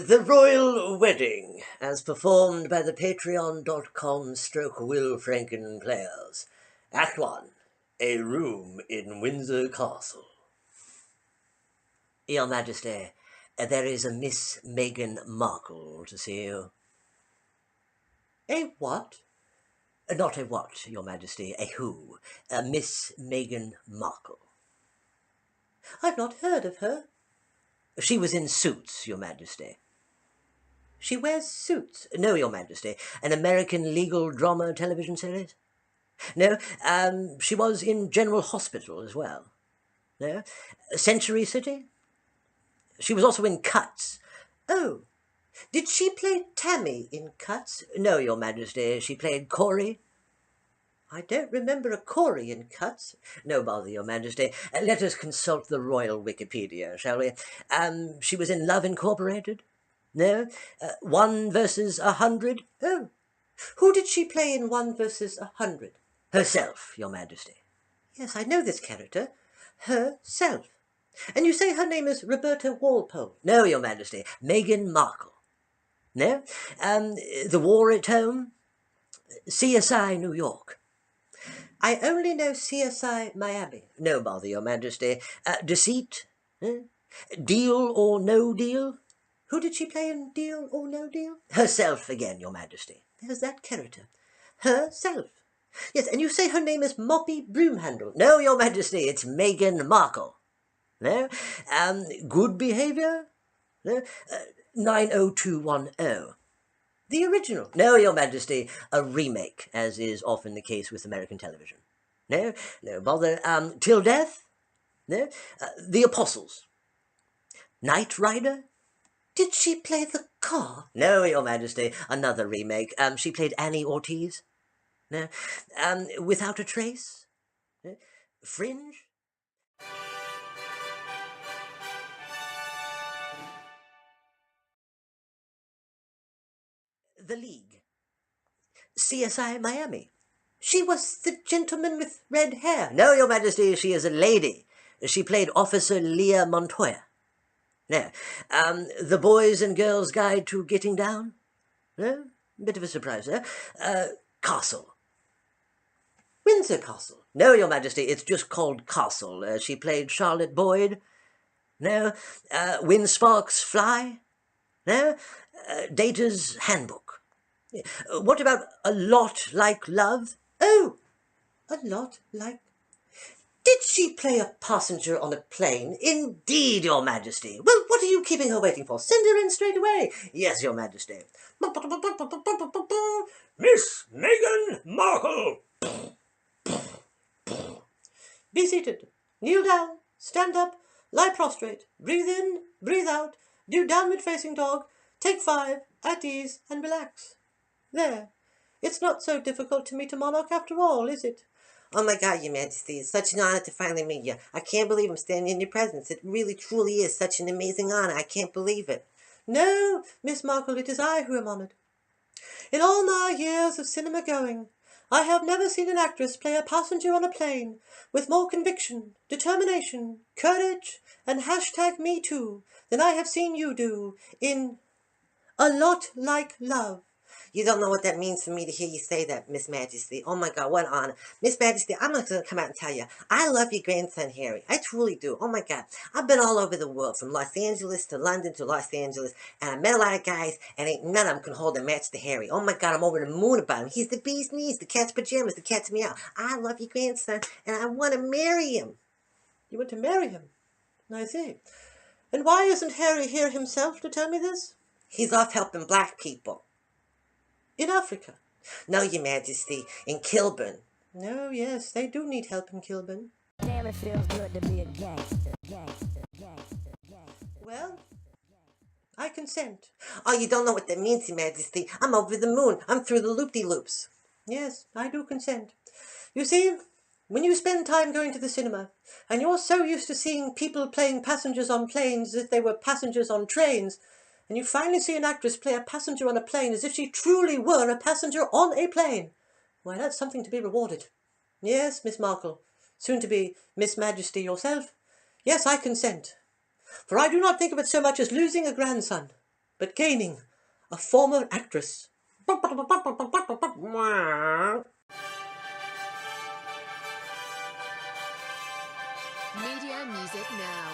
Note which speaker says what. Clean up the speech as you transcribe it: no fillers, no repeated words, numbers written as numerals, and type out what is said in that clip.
Speaker 1: The Royal Wedding, as performed by the Patreon.com / Will Franken players. Act 1. A room in Windsor Castle. Your Majesty, there is a Miss Meghan Markle to see you. A what? Not a what, Your Majesty, a who. A Miss Meghan Markle. I've not heard of her. She was in Suits, Your Majesty. She wears suits? No, Your Majesty. An American legal drama television series? No, she was in General Hospital as well. No? Century City? She was also in Cuts. Oh, did she play Tammy in Cuts? No, Your Majesty, she played Corey. I don't remember a Corey in Cuts. No bother, Your Majesty. Let us consult the Royal Wikipedia, shall we? She was in Love Incorporated? No? 1 versus 100? Oh. Who did she play in 1 versus 100? Herself, Your Majesty. Yes, I know this character. Herself. And you say her name is Roberta Walpole? No, Your Majesty. Meghan Markle. No? The War at Home? CSI New York. I only know CSI Miami. No bother, Your Majesty. Deceit? Deal or No Deal? Who did she play in Deal or No Deal? Herself again, Your Majesty. There's that character. Herself. Yes, and you say her name is Moppy Broomhandle. No, Your Majesty, it's Meghan Markle. No? Good Behaviour? No? 90210. The original? No, Your Majesty, a remake, as is often the case with American television. No bother. Till Death? No? The Apostles. Knight Rider? Did she play the car? No, Your Majesty, another remake. She played Annie Ortiz. No? Without a Trace? No? Fringe? The League. CSI Miami. She was the gentleman with red hair. No, Your Majesty, she is a lady. She played Officer Leah Montoya. No. The Boys and Girls Guide to Getting Down? No? Bit of a surprise there. Castle. Windsor Castle. No, Your Majesty, it's just called Castle. She played Charlotte Boyd. No. When Sparks Fly? No. Data's Handbook. What about A Lot Like Love? Oh, A Lot Like... Did she play a passenger on a plane? Indeed, Your Majesty. Well, what are you keeping her waiting for? Send her in straight away. Yes, Your Majesty.
Speaker 2: Miss Meghan Markle.
Speaker 1: Be seated. Kneel down. Stand up. Lie prostrate. Breathe in. Breathe out. Do downward facing dog. Take 5. At ease and relax. There. It's not so difficult to meet a monarch after all, is it?
Speaker 3: Oh my God, Your Majesty, it's such an honor to finally meet you. I can't believe I'm standing in your presence. It really, truly is such an amazing honor. I can't believe it.
Speaker 1: No, Miss Markle, it is I who am honored. In all my years of cinema going, I have never seen an actress play a passenger on a plane with more conviction, determination, courage, and #MeToo than I have seen you do in A Lot Like Love.
Speaker 3: You don't know what that means for me to hear you say that, Miss Majesty. Oh my God, what an honor. Miss Majesty, I'm not going to come out and tell you. I love your grandson, Harry. I truly do. Oh my God. I've been all over the world, from Los Angeles to London to Los Angeles, and I met a lot of guys, and ain't none of them can hold a match to Harry. Oh my God, I'm over the moon about him. He's the bee's knees, the cat's pajamas, the cat's meow. I love your grandson, and I want to marry him.
Speaker 1: You want to marry him? I see. And why isn't Harry here himself to tell me this?
Speaker 3: He's off helping black people.
Speaker 1: In Africa?
Speaker 3: No, Your Majesty, in Kilburn.
Speaker 1: Oh, yes, they do need help in Kilburn.
Speaker 4: Damn, it feels good to be a gangster.
Speaker 1: Well, I consent.
Speaker 3: Oh, you don't know what that means, Your Majesty. I'm over the moon. I'm through the loop-de-loops.
Speaker 1: Yes, I do consent. You see, when you spend time going to the cinema, and you're so used to seeing people playing passengers on planes as if they were passengers on trains, and you finally see an actress play a passenger on a plane as if she truly were a passenger on a plane, why, that's something to be rewarded. Yes, Miss Markle, soon to be Miss Majesty yourself. Yes, I consent. For I do not think of it so much as losing a grandson, but gaining a former actress.
Speaker 5: Media Music Now.